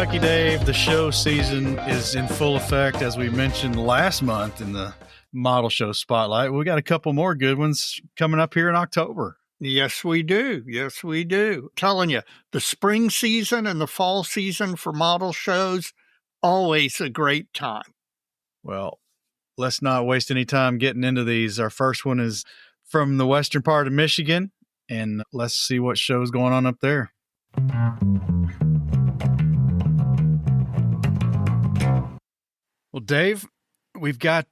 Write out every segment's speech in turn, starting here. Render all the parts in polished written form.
Kentucky Dave. The show season is in full effect, as we mentioned last month in the model show spotlight. We got a couple more good ones coming up here in October. Yes, we do. Yes, we do. Telling you, the spring season and the fall season for model shows, always a great time. Well, let's not waste any time getting into these. Our first one is from the western part of Michigan, and let's see what show's going on up there. Well, Dave, we've got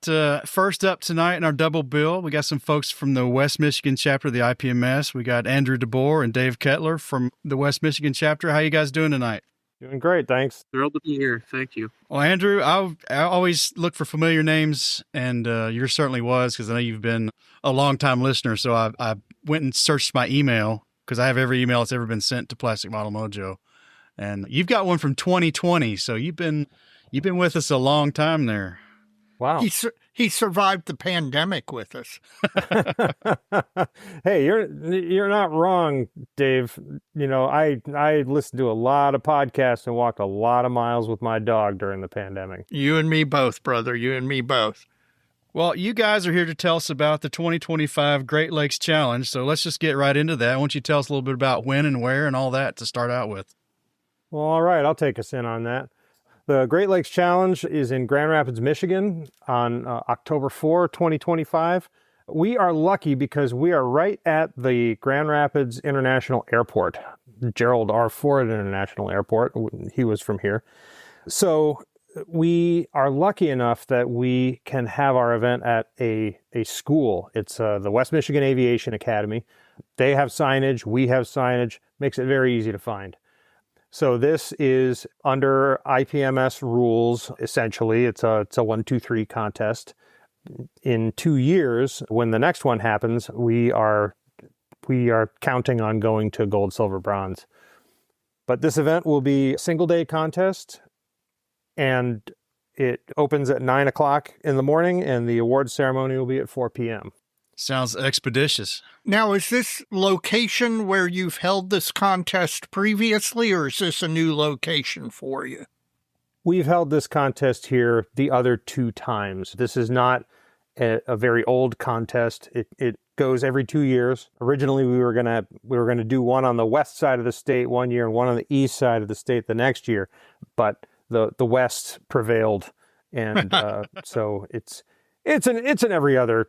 first up tonight in our double bill, we got some folks from the West Michigan chapter of the IPMS. We got Andrew DeBoer and Dave Kettler from the West Michigan chapter. How you guys doing tonight? Doing great, thanks. Thrilled to be here. Thank you. Well, Andrew, I always look for familiar names, and yours certainly was, because I know you've been a long-time listener. So I went and searched my email, because I have every email that's ever been sent to Plastic Model Mojo, and you've got one from 2020. So you've been with us a long time there. Wow. He survived the pandemic with us. Hey, you're not wrong, Dave. You know, I listened to a lot of podcasts and walked a lot of miles with my dog during the pandemic. You and me both, brother. You and me both. Well, you guys are here to tell us about the 2025 Great Lakes Challenge. So let's just get right into that. Why don't you tell us a little bit about when and where and all that to start out with? Well, all right. I'll take us in on that. The Great Lakes Challenge is in Grand Rapids, Michigan on October 4, 2025. We are lucky because we are right at the Grand Rapids International Airport, Gerald R. Ford International Airport. He was from here. So we are lucky enough that we can have our event at a school. It's the West Michigan Aviation Academy. They have signage. We have signage. Makes it very easy to find. So this is under IPMS rules, essentially. It's a 1, 2, 3 contest. In 2 years, when the next one happens, we are counting on going to gold, silver, bronze. But this event will be a single-day contest, and it opens at 9 o'clock in the morning, and the award ceremony will be at 4 p.m. Sounds expeditious. Now, is this location where you've held this contest previously, or is this a new location for you? We've held this contest here the other 2 times. This is not a very old contest. It goes every 2 years. Originally, we were gonna do one on the west side of the state one year and one on the east side of the state the next year, but the west prevailed, and so it's an every other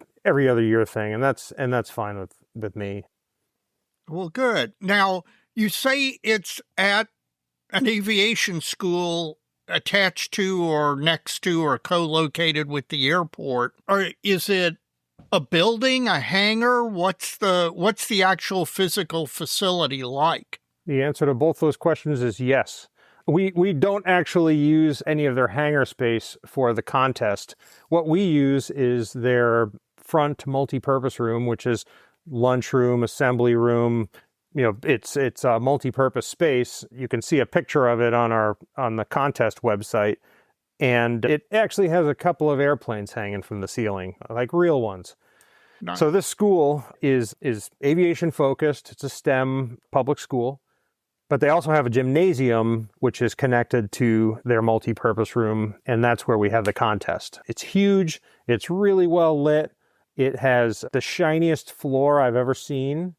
year thing, and that's fine with me. Well, good. Now, you say it's at an aviation school attached to or next to or co-located with the airport. Or is it a building, a hangar? What's the actual physical facility like? The answer to both those questions is yes. We don't actually use any of their hangar space for the contest. What we use is their front multi-purpose room, which is lunchroom, assembly room. You know, it's a multi-purpose space. You can see a picture of it on the contest website, and it actually has a couple of airplanes hanging from the ceiling, like real ones. Nice. So this school is aviation focused. It's a STEM public school. But they also have a gymnasium, which is connected to their multi-purpose room, and that's where we have the contest. It's huge. It's really well lit. It has the shiniest floor I've ever seen.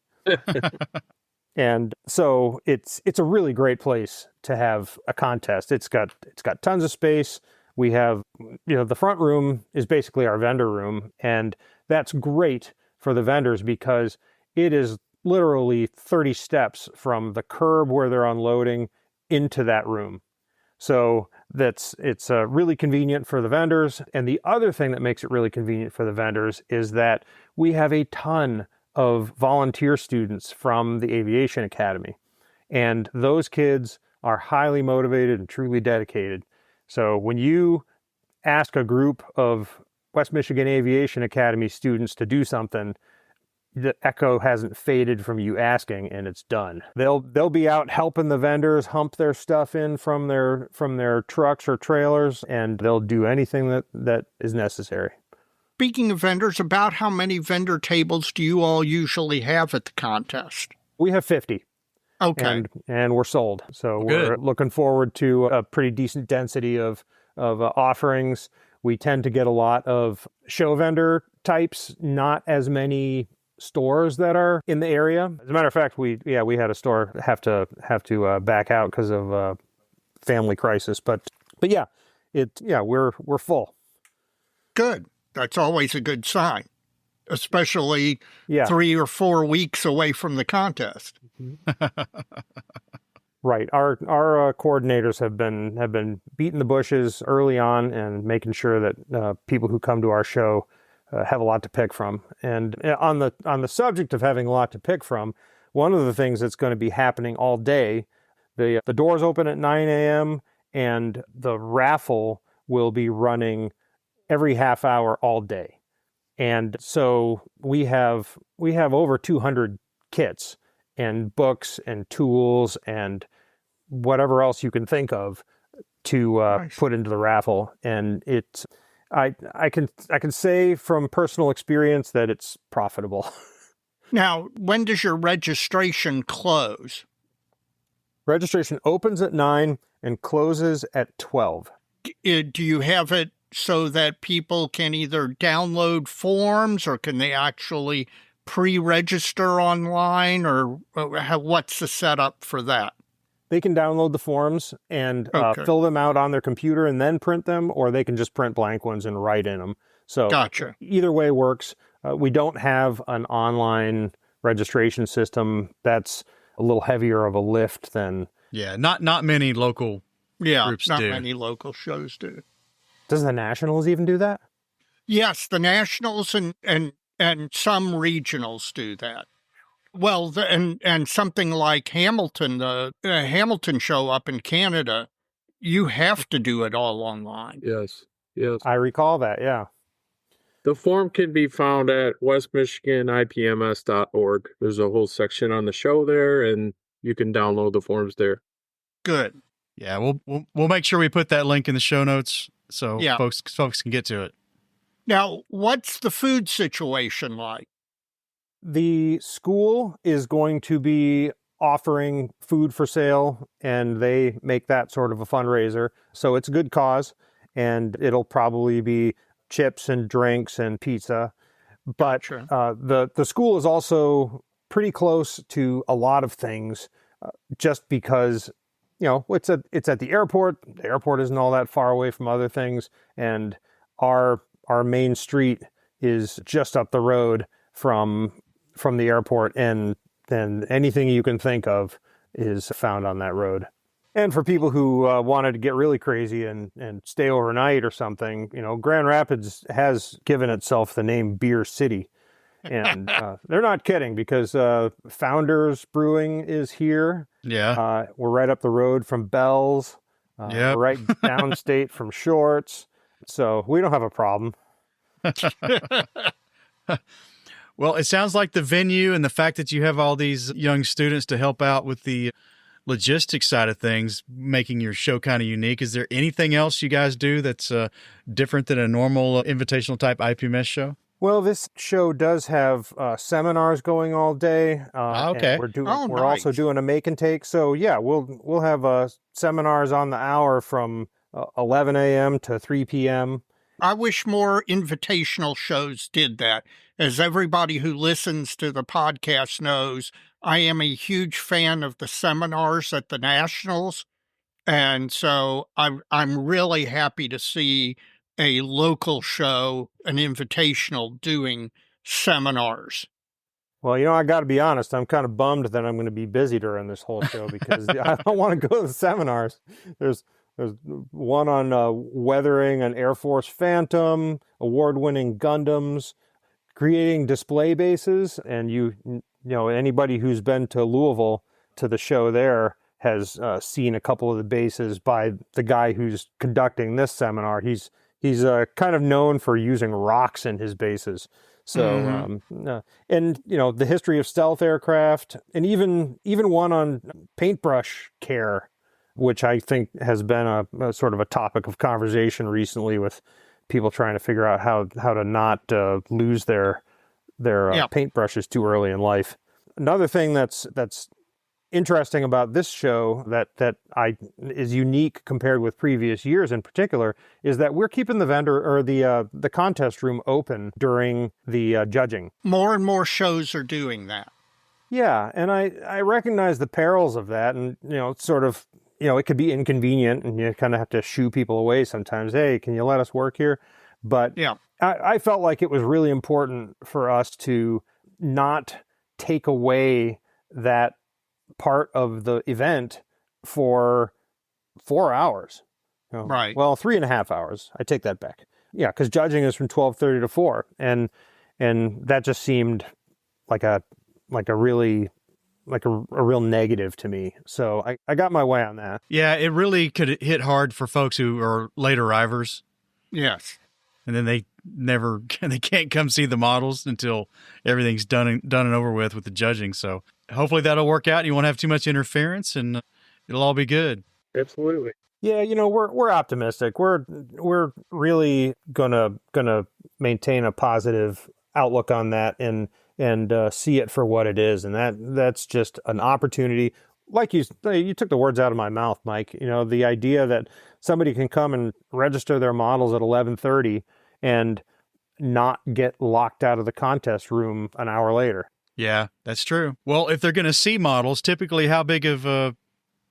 And so it's a really great place to have a contest. It's got tons of space. We have, the front room is basically our vendor room, and that's great for the vendors because it is literally 30 steps from the curb where they're unloading into that room. So it's really convenient for the vendors. And the other thing that makes it really convenient for the vendors is that we have a ton of volunteer students from the Aviation Academy. And those kids are highly motivated and truly dedicated. So when you ask a group of West Michigan Aviation Academy students to do something, the echo hasn't faded from you asking, and it's done. They'll be out helping the vendors hump their stuff in from their trucks or trailers, and they'll do anything that is necessary. Speaking of vendors, about how many vendor tables do you all usually have at the contest? We have 50. Okay. and we're sold. So Good. we're looking forward to a pretty decent density of offerings. We tend to get a lot of show vendor types, not as many stores that are in the area. As a matter of fact, we had a store have to back out because of family crisis. But yeah, we're full. Good. That's always a good sign, especially Yeah. 3 or 4 weeks away from the contest. Right. Our coordinators have been beating the bushes early on and making sure that people who come to our show have a lot to pick from. And on the subject of having a lot to pick from, one of the things that's going to be happening all day, the doors open at 9 a.m. and the raffle will be running every half hour all day. And so we have over 200 kits and books and tools and whatever else you can think of to Nice. put into the raffle. And it's I can say from personal experience that it's profitable. Now, when does your registration close? Registration opens at 9 and closes at 12. Do you have it so that people can either download forms or can they actually pre-register online, or what's the setup for that? They can download the forms and Okay. fill them out on their computer and then print them, or they can just print blank ones and write in them. So Gotcha. either way works. We don't have an online registration system. That's a little heavier of a lift than... Yeah, not many local Yeah, groups not do. many local shows do. Does the Nationals even do that? Yes, the Nationals and some regionals do that. Well, and something like Hamilton, the Hamilton show up in Canada, you have to do it all online. Yes. I recall that, yeah. The form can be found at westmichiganipms.org. There's a whole section on the show there, and you can download the forms there. Good. Yeah, we'll make sure we put that link in the show notes so Yeah. folks can get to it. Now, what's the food situation like? The school is going to be offering food for sale, and they make that sort of a fundraiser. So it's a good cause, and it'll probably be chips and drinks and pizza. But Gotcha. the school is also pretty close to a lot of things, just because it's at the airport. The airport isn't all that far away from other things, and our main street is just up the road from the airport, and then anything you can think of is found on that road. And for people who wanted to get really crazy and stay overnight or something, Grand Rapids has given itself the name Beer City. And they're not kidding, because Founders Brewing is here. Yeah. We're right up the road from Bell's. Yep. We're right downstate from Shorts. So we don't have a problem. Well, it sounds like the venue and the fact that you have all these young students to help out with the logistics side of things, making your show kind of unique. Is there anything else you guys do that's different than a normal invitational type IPMS show? Well, this show does have seminars going all day. Okay. And we're also doing a make and take. So yeah, we'll have seminars on the hour from 11 a.m. to 3 p.m. I wish more invitational shows did that. As everybody who listens to the podcast knows, I am a huge fan of the seminars at the Nationals. And so I'm really happy to see a local show, an invitational, doing seminars. Well, I got to be honest, I'm kind of bummed that I'm going to be busy during this whole show, because I don't want to go to the seminars. There's one on weathering an Air Force Phantom, award-winning Gundams, creating display bases, and anybody who's been to Louisville to the show there has seen a couple of the bases by the guy who's conducting this seminar. He's kind of known for using rocks in his bases. So, and the history of stealth aircraft, and even one on paintbrush care, which I think has been a sort of a topic of conversation recently, with people trying to figure out how to not lose their paintbrushes too early in life. Another thing that's interesting about this show that is unique compared with previous years in particular is that we're keeping the vendor or the contest room open during the judging. More and more shows are doing that. Yeah, and I recognize the perils of that, and sort of it could be inconvenient, and you kind of have to shoo people away sometimes. Hey, can you let us work here? But Yeah. I felt like it was really important for us to not take away that part of the event for 4 hours. Right. Well, 3.5 hours. I take that back. Yeah, because judging is from 12:30 to 4, and that just seemed like a real negative to me. So I got my way on that. Yeah, it really could hit hard for folks who are late arrivers. Yes. And then they can't come see the models until everything's done and over with the judging. So hopefully that'll work out. You won't have too much interference, and it'll all be good. Absolutely. Yeah, we're optimistic. We're really gonna maintain a positive outlook on that and see it for what it is, and that's just an opportunity. Like you took the words out of my mouth, Mike. The idea that somebody can come and register their models at 11:30 and not get locked out of the contest room an hour later. Yeah, that's true. Well, if they're going to see models, typically how big of a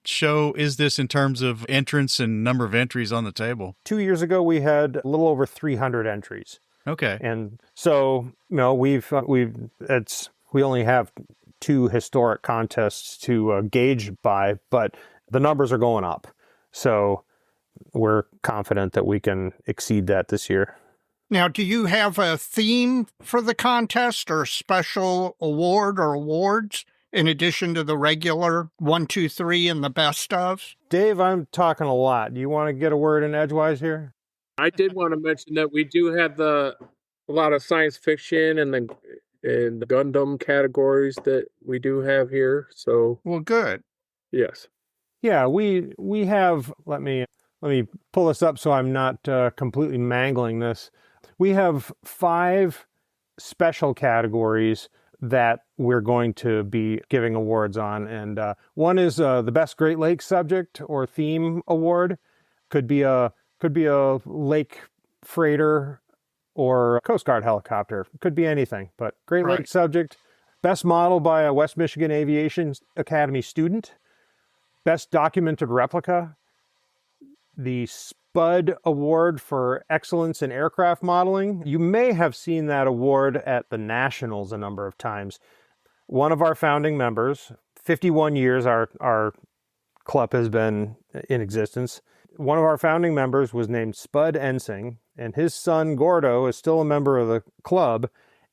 show is this in terms of entrance and number of entries on the table? 2 years ago, we had a little over 300 entries. Okay. And so, we only have 2 historic contests to gauge by, but the numbers are going up. So we're confident that we can exceed that this year. Now, do you have a theme for the contest or a special award or awards in addition to the regular 1, 2, 3 and the best of? Dave, I'm talking a lot. Do you want to get a word in edgewise here? I did want to mention that we do have a lot of science fiction and the Gundam categories that we do have here. So, Well, good. yes. Yeah, we have. Let me pull this up so I'm not completely mangling this. We have 5 special categories that we're going to be giving awards on, and one is the best Great Lakes subject or theme award. Could be a lake freighter or a Coast Guard helicopter. Could be anything, but Great Right. Lakes subject. Best model by a West Michigan Aviation Academy student. Best documented replica. The SPUD Award for Excellence in Aircraft Modeling. You may have seen that award at the Nationals a number of times. One of our founding members, 51 years our club has been in existence. One of our founding members was named Spud Ensing, and his son Gordo is still a member of the club,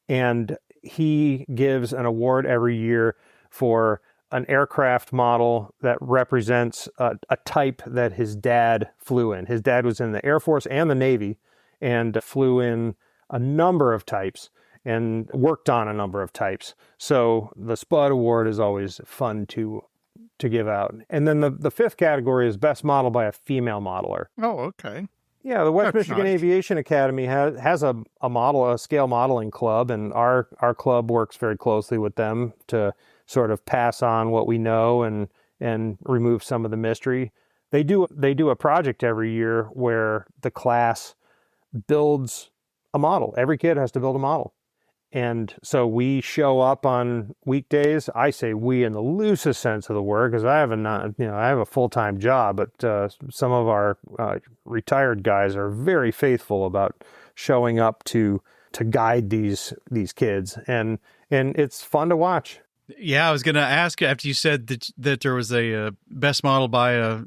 and he gives an award every year for an aircraft model that represents a type that his dad flew in. His dad was in the Air Force and the Navy and flew in a number of types and worked on a number of types. So the Spud Award is always fun to give out. And then the 5th category is best model by a female modeler. Oh, okay. Yeah, the West That's Michigan nice. Aviation Academy has a scale modeling club, and our club works very closely with them to sort of pass on what we know and remove some of the mystery. They do a project every year where the class builds a model. Every kid has to build a model. And so we show up on weekdays. I say we in the loosest sense of the word, because I have a full-time job, but some of our retired guys are very faithful about showing up to guide these kids, and it's fun to watch. Yeah, I was going to ask after you said that there was a best model by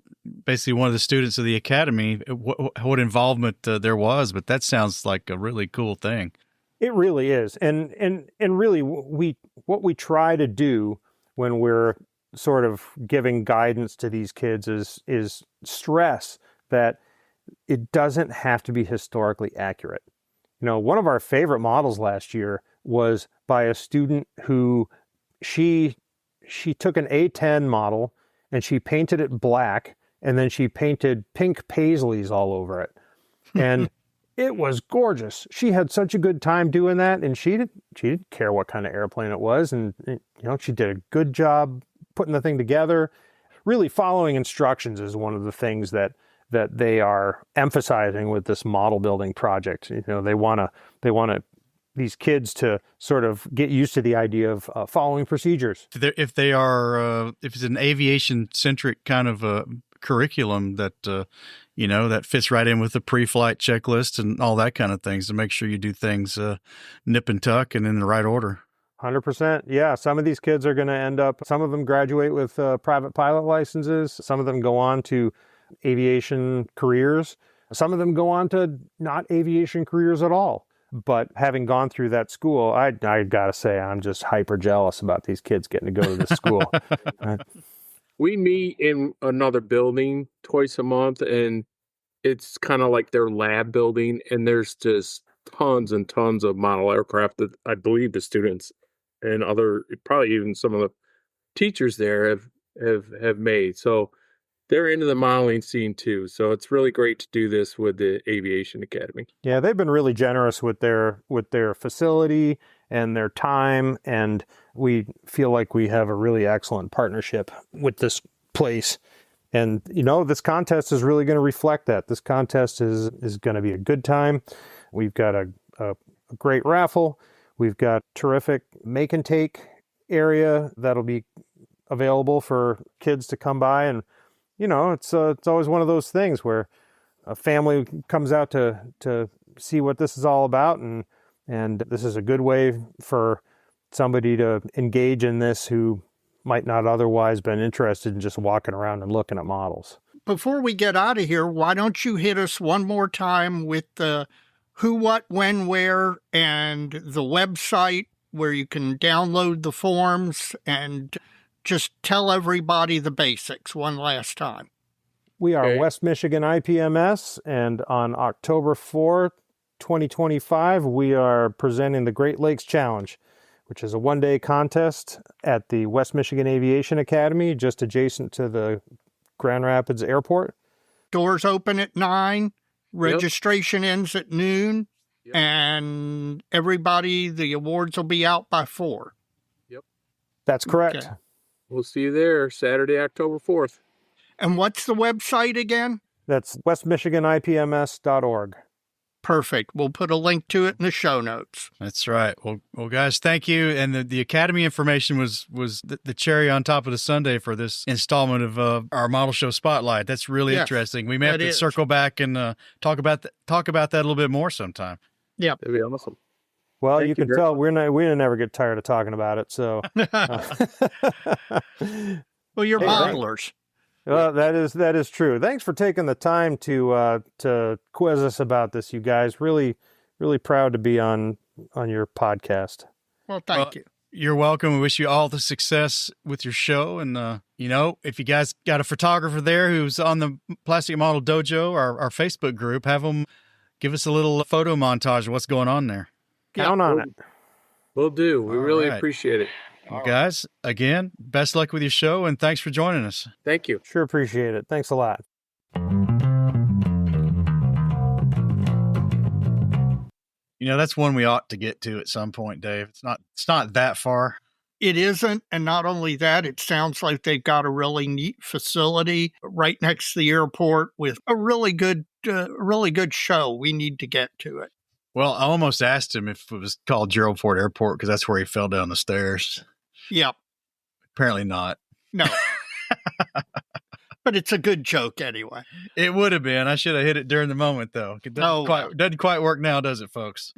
basically one of the students of the academy, what involvement there was, but that sounds like a really cool thing. It really is, and really what we try to do when we're sort of giving guidance to these kids is stress that it doesn't have to be historically accurate. One of our favorite models last year was by a student who she took an A10 model and she painted it black, and then she painted pink paisleys all over it. And it was gorgeous. She had such a good time doing that, and she didn't care what kind of airplane it was, and she did a good job putting the thing together. Really following instructions is one of the things that they are emphasizing with this model building project. You know, they want these kids to sort of get used to the idea of following procedures. If it's an aviation centric kind of a curriculum that that fits right in with the pre-flight checklist and all that kind of things, to make sure you do things nip and tuck and in the right order. 100%. Yeah. Some of these kids are going to end up, some of them graduate with private pilot licenses. Some of them go on to aviation careers. Some of them go on to not aviation careers at all. But having gone through that school, I got to say, I'm just hyper jealous about these kids getting to go to this school. We meet in another building twice a month, and it's kind of like their lab building, and there's just tons and tons of model aircraft that I believe the students and probably even some of the teachers there have made. So they're into the modeling scene too. So it's really great to do this with the Aviation Academy. Yeah, they've been really generous with their facility and their time, and we feel like we have a really excellent partnership with this place. And this contest is really going to reflect that. This contest is going to be a good time. We've got a great raffle. We've got terrific make and take area that'll be available for kids to come by, and it's always one of those things where a family comes out to see what this is all about, and this is a good way for somebody to engage in this who might not otherwise been interested in just walking around and looking at models. Before we get out of here, why don't you hit us one more time with the who, what, when, where, and the website where you can download the forms, and just tell everybody the basics one last time. We are West Michigan IPMS, and on October 4th, 2025, we are presenting the Great Lakes Challenge, which is a one-day contest at the West Michigan Aviation Academy, just adjacent to the Grand Rapids Airport. Doors open at 9. Registration ends at noon. Yep. And the awards will be out by 4. Yep. That's correct. Okay. We'll see you there Saturday, October 4th. And what's the website again? That's westmichiganipms.org. Perfect. We'll put a link to it in the show notes. That's right. Well, guys, thank you. And the Academy information was the cherry on top of the sundae for this installment of our Model Show Spotlight. That's really interesting. We may have to circle back and talk about that a little bit more sometime. Yeah, that'd be awesome. Well, you can tell we never get tired of talking about it. So, well, you're modelers. Well, that is true. Thanks for taking the time to quiz us about this, you guys. Really, really proud to be on your podcast. Well, thank you. You're welcome. We wish you all the success with your show. And, if you guys got a photographer there who's on the Plastic Model Dojo, our Facebook group, have them give us a little photo montage of what's going on there. Count on it. We'll do. We really appreciate it. Well, guys, again, best luck with your show, and thanks for joining us. Thank you. Sure appreciate it. Thanks a lot. That's one we ought to get to at some point, Dave. It's not that far. It isn't, and not only that, it sounds like they've got a really neat facility right next to the airport with a really good show. We need to get to it. Well, I almost asked him if it was called Gerald Ford Airport because that's where he fell down the stairs. Yep. Apparently not. No. But it's a good joke anyway. It would have been. I should have hit it during the moment, though. It doesn't quite work now, does it, folks?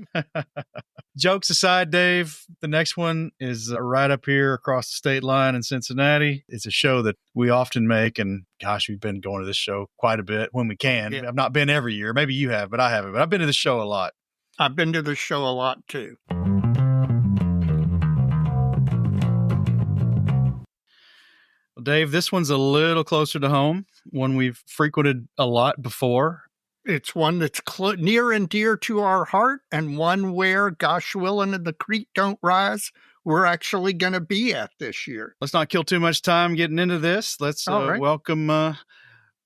Jokes aside, Dave, the next one is right up here across the state line in Cincinnati. It's a show that we often make, and gosh, we've been going to this show quite a bit when we can. Yeah. I've not been every year. Maybe you have, but I haven't. But I've been to the show a lot. I've been to the show a lot, too. Well, Dave, this one's a little closer to home, one we've frequented a lot before. It's one that's near and dear to our heart, and one where, gosh willing, and the creek don't rise, we're actually going to be at this year. Let's not kill too much time getting into this. Let's welcome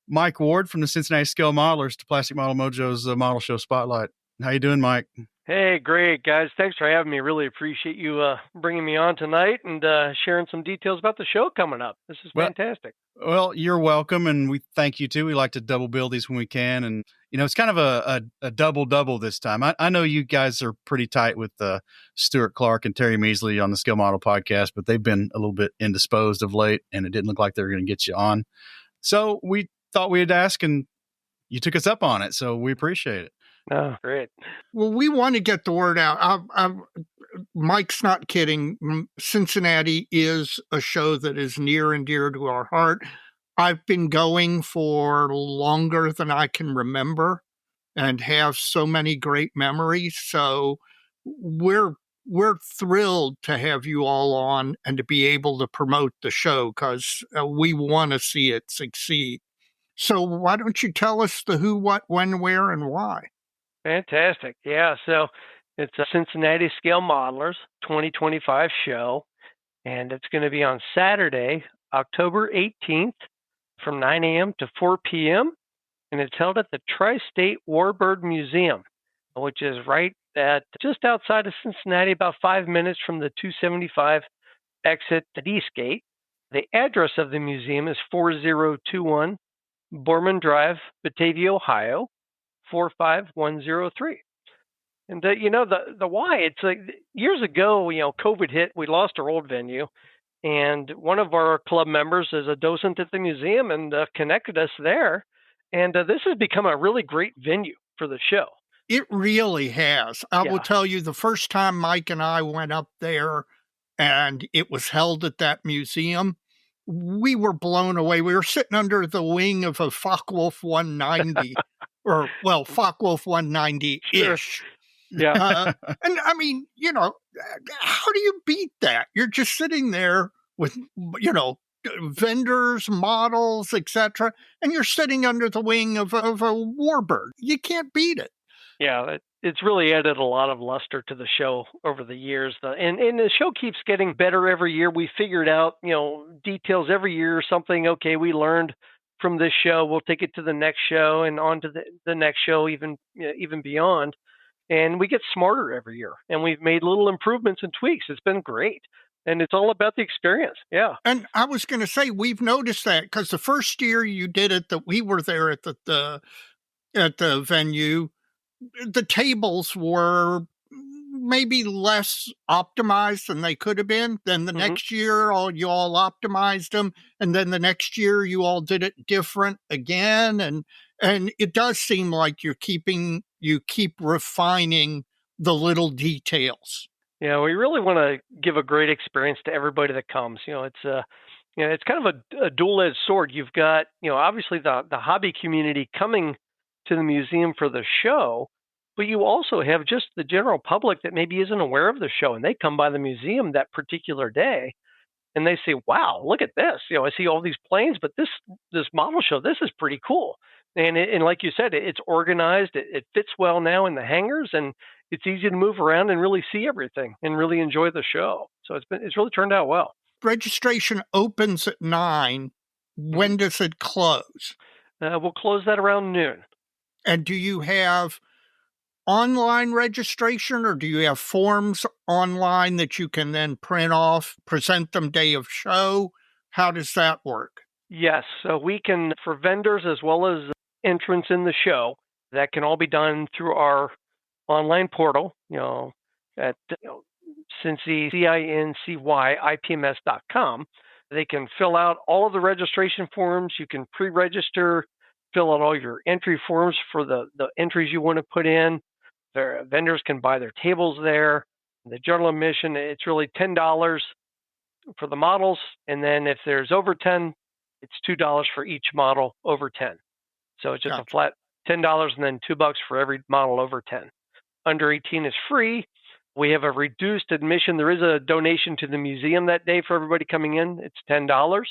Mike Ward from the Cincinnati Scale Modelers to Plastic Model Mojo's Model Show Spotlight. How you doing, Mike? Hey, great, guys. Thanks for having me. Really appreciate you bringing me on tonight and sharing some details about the show coming up. This is Well, fantastic. well, you're welcome, and we thank you too. We like to double bill these when we can, and it's kind of a double this time. I know you guys are pretty tight with Stuart Clark and Terry Measley on the Skill Model podcast, but they've been a little bit indisposed of late, and it didn't look like they were going to get you on. So we thought we'd ask, and you took us up on it, so we appreciate it. Oh, great. Well, we want to get the word out. Mike's not kidding. Cincinnati is a show that is near and dear to our heart. I've been going for longer than I can remember and have so many great memories. So we're thrilled to have you all on and to be able to promote the show because we want to see it succeed. So why don't you tell us the who, what, when, where, and why? Fantastic. Yeah, so it's a Cincinnati Scale Modelers 2025 show, and it's going to be on Saturday, October 18th from 9 a.m. to 4 p.m., and it's held at the Tri-State Warbird Museum, which is right at just outside of Cincinnati, about 5 minutes from the 275 exit at Eastgate. The address of the museum is 4021 Borman Drive, Batavia, Ohio, 45103. And the why, it's like years ago, COVID hit, we lost our old venue, and one of our club members is a docent at the museum and connected us there. And this has become a really great venue for the show. It really has. I will tell you, the first time Mike and I went up there and it was held at that museum, we were blown away. We were sitting under the wing of a Focke-Wulf 190, or, well, Focke-Wulf 190-ish. Sure. Yeah. And I mean, how do you beat that? You're just sitting there with, vendors, models, etc., and you're sitting under the wing of a warbird. You can't beat it. Yeah, it's really added a lot of luster to the show over the years. And the show keeps getting better every year. We figured out, details every year, something, okay, we learned from this show. We'll take it to the next show and on to the next show, even beyond. And we get smarter every year. And we've made little improvements and tweaks. It's been great. And it's all about the experience. Yeah. And I was going to say, we've noticed that because the first year you did it, that we were there at the venue, the tables were maybe less optimized than they could have been. Then the next year, you all optimized them, and then the next year you all did it different again. And it does seem like you keep refining the little details. Yeah, we really want to give a great experience to everybody that comes. It's kind of a dual-edged sword. You've got, obviously the hobby community coming to the museum for the show, but you also have just the general public that maybe isn't aware of the show, and they come by the museum that particular day and they say, wow, look at this. I see all these planes, but this model show, this is pretty cool. And like you said, it's organized, it fits well now in the hangars, and it's easy to move around and really see everything and really enjoy the show. So it's really turned out well. Registration opens at 9. When does it close? We'll close that around noon. And do you have online registration, or do you have forms online that you can then print off, present them day of show? How does that work? Yes. So we can, for vendors as well as entrants in the show, that can all be done through our online portal, at Cincy, CINCY, They can fill out all of the registration forms. You can pre-register, fill out all your entry forms for the entries you want to put in. Their vendors can buy their tables there. The general admission, it's really $10 for the models. And then if there's over 10, it's $2 for each model over 10. So it's just a flat $10 and then $2 for every model over 10. Under 18 is free. We have a reduced admission. There is a donation to the museum that day for everybody coming in. It's $10.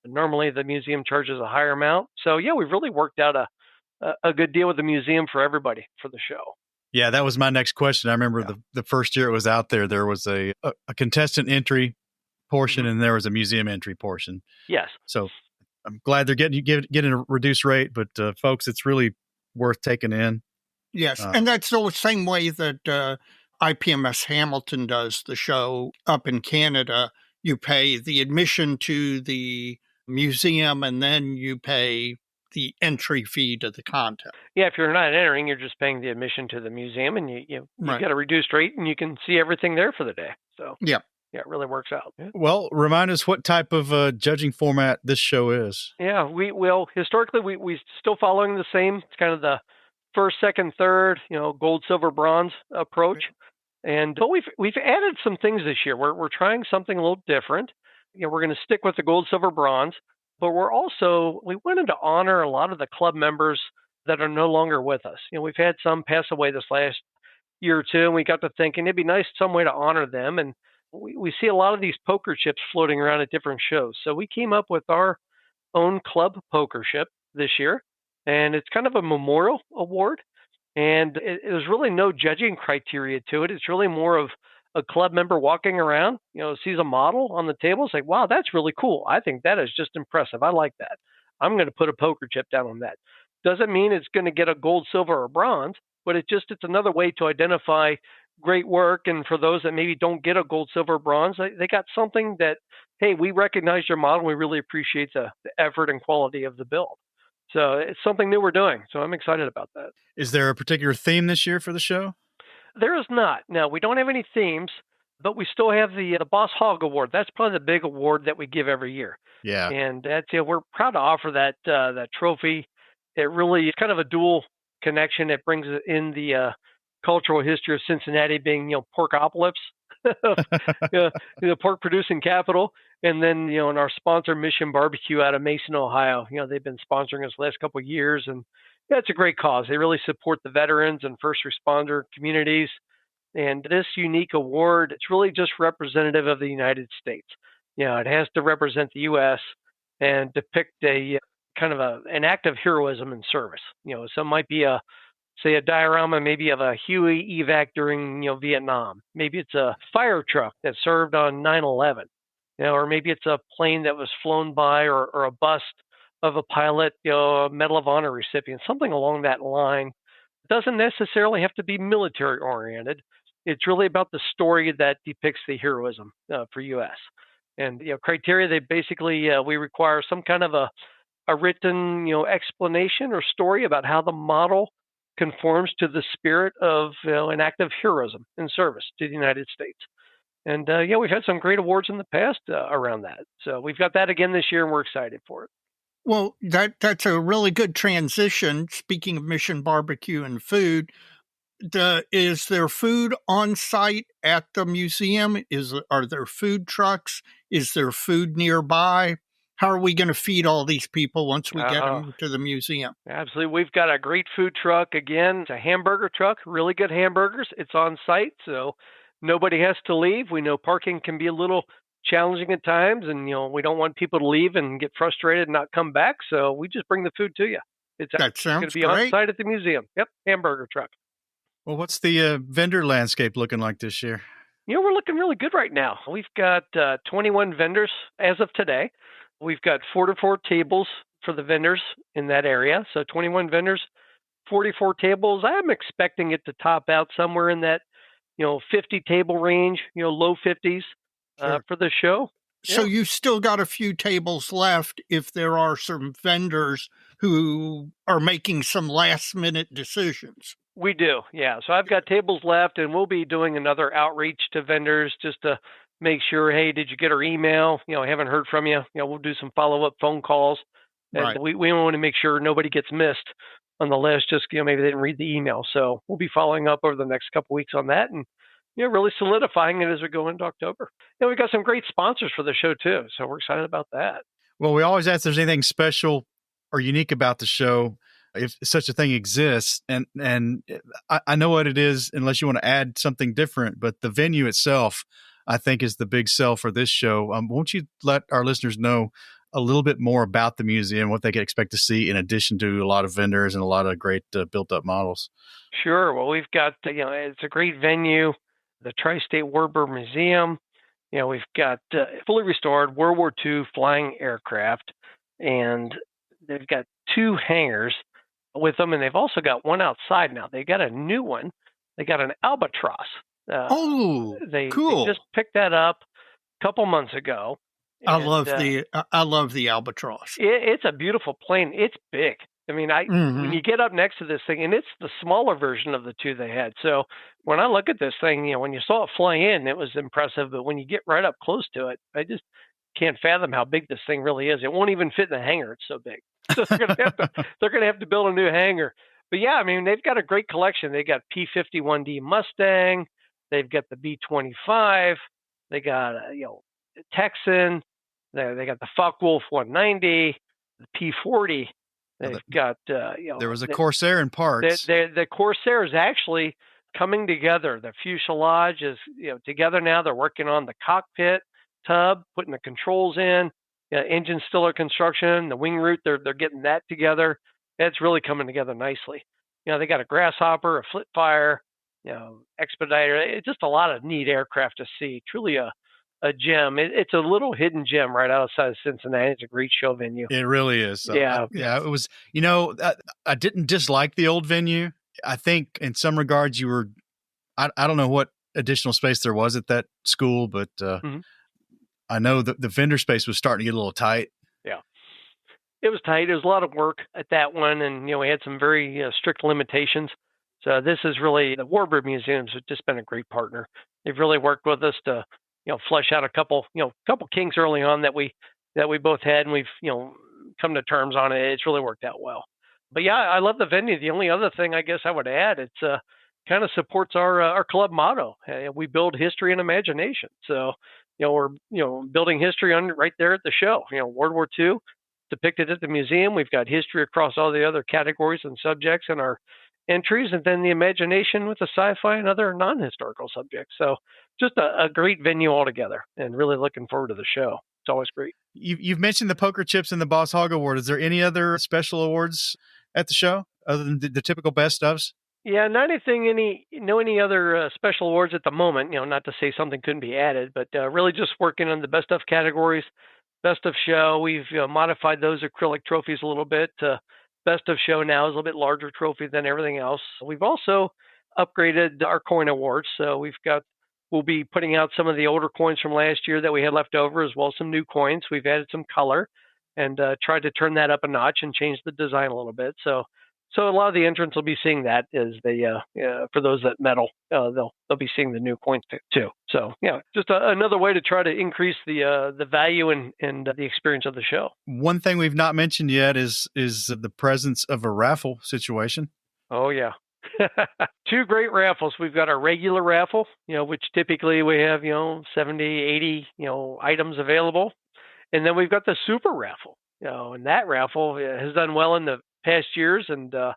Normally, the museum charges a higher amount. So, yeah, we've really worked out a good deal with the museum for everybody for the show. Yeah, that was my next question. I remember the first year it was out there was a contestant entry portion and there was a museum entry portion. Yes. So I'm glad they're getting a reduced rate, but folks, it's really worth taking in. Yes, and that's the same way that IPMS Hamilton does the show up in Canada. You pay the admission to the museum, and then you pay the entry fee to the contest. Yeah, if you're not entering, you're just paying the admission to the museum, and you Right. get a reduced rate, and you can see everything there for the day. So Yeah. yeah, it really works out. Yeah. Well, remind us what type of judging format this show is. Yeah, we will. Historically, we still following the same. It's kind of the first, second, third, gold, silver, bronze approach. But we've added some things this year. We're trying something a little different. We're going to stick with the gold, silver, bronze, but we wanted to honor a lot of the club members that are no longer with us. We've had some pass away this last year or two, and we got to thinking it'd be nice some way to honor them. And we see a lot of these poker chips floating around at different shows. So we came up with our own club poker chip this year, and it's kind of a memorial award. And there's really no judging criteria to it. It's really more of a club member walking around, sees a model on the table, it's like, wow, that's really cool. I think that is just impressive. I like that. I'm going to put a poker chip down on that. Doesn't mean it's going to get a gold, silver, or bronze, but it's another way to identify great work. And for those that maybe don't get a gold, silver, bronze, they got something that, hey, we recognize your model. We really appreciate the effort and quality of the build. So it's something new we're doing. So I'm excited about that. Is there a particular theme this year for the show? There is not. No, we don't have any themes, but we still have the Boss Hog Award. That's probably the big award that we give every year. Yeah. And that's we're proud to offer that trophy. It really is kind of a dual connection. It brings in the cultural history of Cincinnati being, Porkopolis, the pork producing capital. And then, in our sponsor, Mission Barbecue out of Mason, Ohio, they've been sponsoring us the last couple of years. And it's a great cause. They really support the veterans and first responder communities. And this unique award, it's really just representative of the United States. It has to represent the U.S. and depict a kind of an act of heroism and service. So it might be a diorama maybe of a Huey evac during, Vietnam. Maybe it's a fire truck that served on 9/11. Or maybe it's a plane that was flown by, or a bust of a pilot, a Medal of Honor recipient, something along that line. It doesn't necessarily have to be military oriented. It's really about the story that depicts the heroism for U.S. And criteria. They basically we require some kind of a written explanation or story about how the model conforms to the spirit of an act of heroism and service to the United States. And we've had some great awards in the past around that. So we've got that again this year, and we're excited for it. Well, that's a really good transition. Speaking of Mission Barbecue and food, is there food on site at the museum? Are there food trucks? Is there food nearby? How are we going to feed all these people once we get them to the museum? Absolutely. We've got a great food truck. Again, it's a hamburger truck, really good hamburgers. It's on site, so nobody has to leave. We know parking can be a little challenging at times, and we don't want people to leave and get frustrated and not come back. So we just bring the food to you. That sounds going to be great. on site at the museum. Yep, hamburger truck. Well, what's the vendor landscape looking like this year? We're looking really good right now. We've got 21 vendors as of today. We've got 44 tables for the vendors in that area. So 21 vendors, 44 tables. I'm expecting it to top out somewhere in that 50 table range, low 50s for the show. So you still got a few tables left if there are some vendors who are making some last minute decisions. We do, yeah. So I've got tables left, and we'll be doing another outreach to vendors just to make sure, hey, did you get our email? I haven't heard from you. We'll do some follow-up phone calls. And Right. we want to make sure nobody gets missed on the list, just maybe they didn't read the email. So we'll be following up over the next couple weeks on that, and really solidifying it as we go into October. We've got some great sponsors for the show too, so we're excited about that. Well, we always ask if there's anything special or unique about the show, if such a thing exists. And I know what it is, unless you want to add something different, but the venue itself, I think, is the big sell for this show. Won't you let our listeners know a little bit more about the museum, what they can expect to see in addition to a lot of vendors and a lot of great built-up models? Sure. Well, we've got, it's a great venue, the Tri-State Warbird Museum. We've got fully restored World War II flying aircraft, and they've got 2 hangars with them, and they've also got one outside now. They got a new one. They got an Albatross. Oh, they cool. just picked that up a couple months ago. I And, love the Albatross. it's a beautiful plane. It's big. I mean, when you get up next to this thing, and it's the smaller version of the two they had. So when I look at this thing, when you saw it fly in, it was impressive. But when you get right up close to it, I just can't fathom how big this thing really is. It won't even fit in the hangar. It's so big. So they're gonna have to build a new hangar. But yeah, I mean, they've got a great collection. They got P-51D Mustang. They've got the B-25. They got Texan. They got the Focke-Wulf 190, the P-40. They've got there was a Corsair in parts. The Corsair is actually coming together. The fuselage is together now. They're working on the cockpit tub, putting the controls in. Engine still under construction. The wing root, they're getting that together. It's really coming together nicely. They got a Grasshopper, a Flipfire, Expediter. It's just a lot of neat aircraft to see. Truly a gem. It's a little hidden gem right outside of Cincinnati. It's a great show venue. It really is. So, yeah. It was, I didn't dislike the old venue. I think in some regards I don't know what additional space there was at that school, but I know that the vendor space was starting to get a little tight. Yeah. It was tight. It was a lot of work at that one. And, we had some very strict limitations. So this is really, the Warbird Museums have just been a great partner. They've really worked with us to, flesh out a couple kinks early on that we both had, and we've, come to terms on it. It's really worked out well. But yeah, I love the venue. The only other thing I guess I would add, it's kind of supports our club motto. We build history and imagination. So, we're, building history right there at the show. World War II depicted at the museum. We've got history across all the other categories and subjects in our entries, and then the imagination with the sci-fi and other non-historical subjects. So just a great venue altogether, and really looking forward to the show. It's always great. You've mentioned the poker chips and the Boss Hog Award. Is there any other special awards at the show other than the typical best ofs? Yeah, not any other special awards at the moment. Not to say something couldn't be added, but really just working on the best of categories, best of show. We've modified those acrylic trophies a little bit. Best of show now is a little bit larger trophy than everything else. We've also upgraded our coin awards. So we'll be putting out some of the older coins from last year that we had left over, as well as some new coins. We've added some color and tried to turn that up a notch and change the design a little bit. So a lot of the entrants will be seeing that as they, for those that medal, they'll be seeing the new coins too. So just another way to try to increase the value and the experience of the show. One thing we've not mentioned yet is the presence of a raffle situation. Oh yeah. Two great raffles. We've got our regular raffle, which typically we have, 70, 80, items available. And then we've got the super raffle, and that raffle has done well in the past years, and a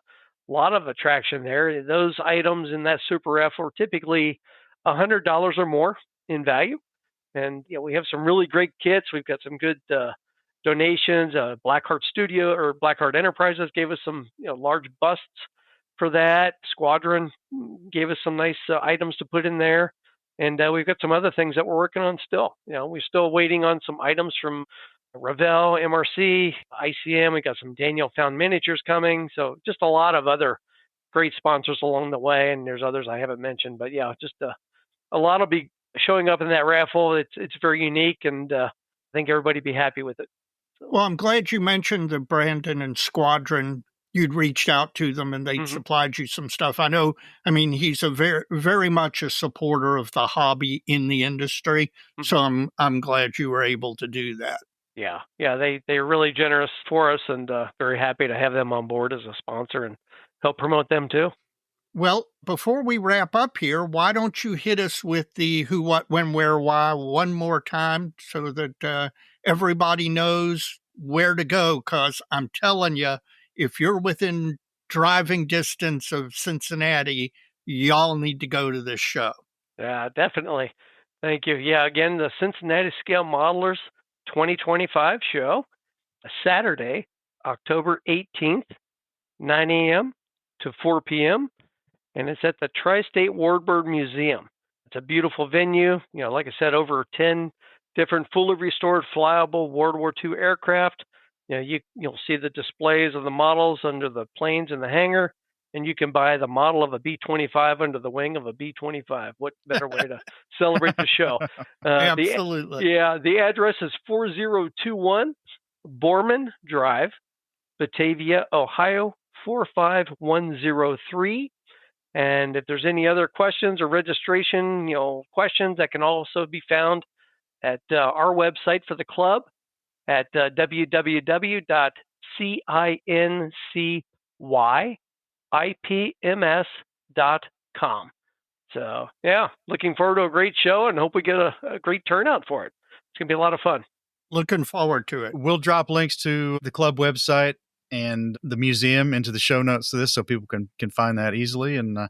lot of attraction there. Those items in that super raffle are typically $100 or more in value. And, we have some really great kits. We've got some good donations. Blackheart Studio or Blackheart Enterprises gave us some, large busts for that. Squadron gave us some nice items to put in there. And we've got some other things that we're working on still. We're still waiting on some items from Revell, MRC, ICM. We got some Daniel Found Miniatures coming. So just a lot of other great sponsors along the way. And there's others I haven't mentioned. But yeah, just a lot will be showing up in that raffle. It's very unique, and I think everybody be happy with it. So. Well, I'm glad you mentioned the Brandon and Squadron. You'd reached out to them and they'd supplied you some stuff. He's a very much a supporter of the hobby in the industry. So I'm glad you were able to do that. Yeah. They're really generous for us, and very happy to have them on board as a sponsor and help promote them too. Well, before we wrap up here, why don't you hit us with the who, what, when, where, why one more time so that everybody knows where to go? Because I'm telling you, if you're within driving distance of Cincinnati, y'all need to go to this show. Yeah, definitely. Thank you. Yeah, again, the Cincinnati Scale Modelers 2025 show, Saturday, October 18th, 9 a.m. to 4 p.m., and it's at the Tri-State Warbird Museum. It's a beautiful venue. Like I said, over 10 different fully restored flyable World War II aircraft. You'll see the displays of the models under the planes in the hangar, and you can buy the model of a B-25 under the wing of a B-25. What better way to celebrate the show? Absolutely. The address is 4021 Borman Drive, Batavia, Ohio 45103. And if there's any other questions or registration, questions, that can also be found at our website for the club at www.cincyyipms.com. So, looking forward to a great show and hope we get a great turnout for it. It's going to be a lot of fun. Looking forward to it. We'll drop links to the club website and the museum into the show notes to this so people can find that easily. And I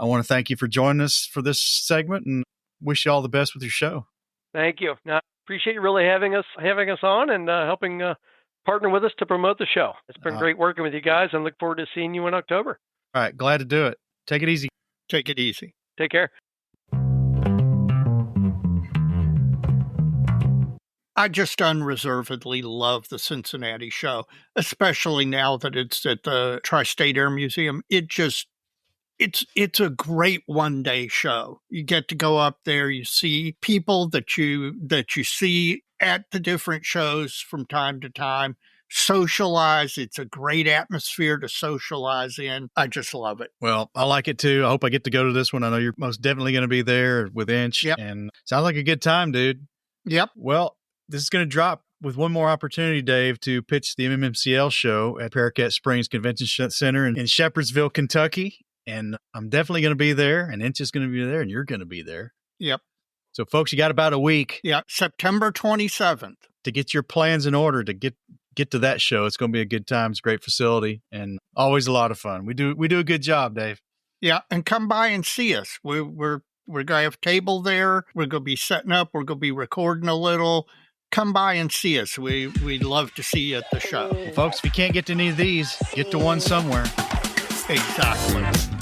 want to thank you for joining us for this segment and wish you all the best with your show. Thank you. I appreciate you really having us on and helping partner with us to promote the show. It's been great working with you guys and look forward to seeing you in October. All right. Glad to do it. Take it easy. Take it easy. Take care. I just unreservedly love the Cincinnati show, especially now that it's at the Tri-State Air Museum. It's a great one-day show. You get to go up there, you see people that you see at the different shows from time to time, socialize. It's a great atmosphere to socialize in. I just love it. Well, I like it too. I hope I get to go to this one. I know you're most definitely going to be there with Inch. Yep. And sounds like a good time, dude. Yep. Well, this is going to drop with one more opportunity, Dave, to pitch the MMCL show at Paracat Springs Convention Center in Shepherdsville, Kentucky. And I'm definitely going to be there, and Inch is going to be there, and you're going to be there. Yep. So, folks, you got about a week. Yeah, September 27th. To get your plans in order to get to that show. It's going to be a good time. It's a great facility, and always a lot of fun. We do a good job, Dave. Yeah, and come by and see us. We're going to have a table there. We're going to be setting up. We're going to be recording a little. Come by and see us. We'd love to see you at the show. Well, folks, if you can't get to any of these, get to one somewhere. Exactly.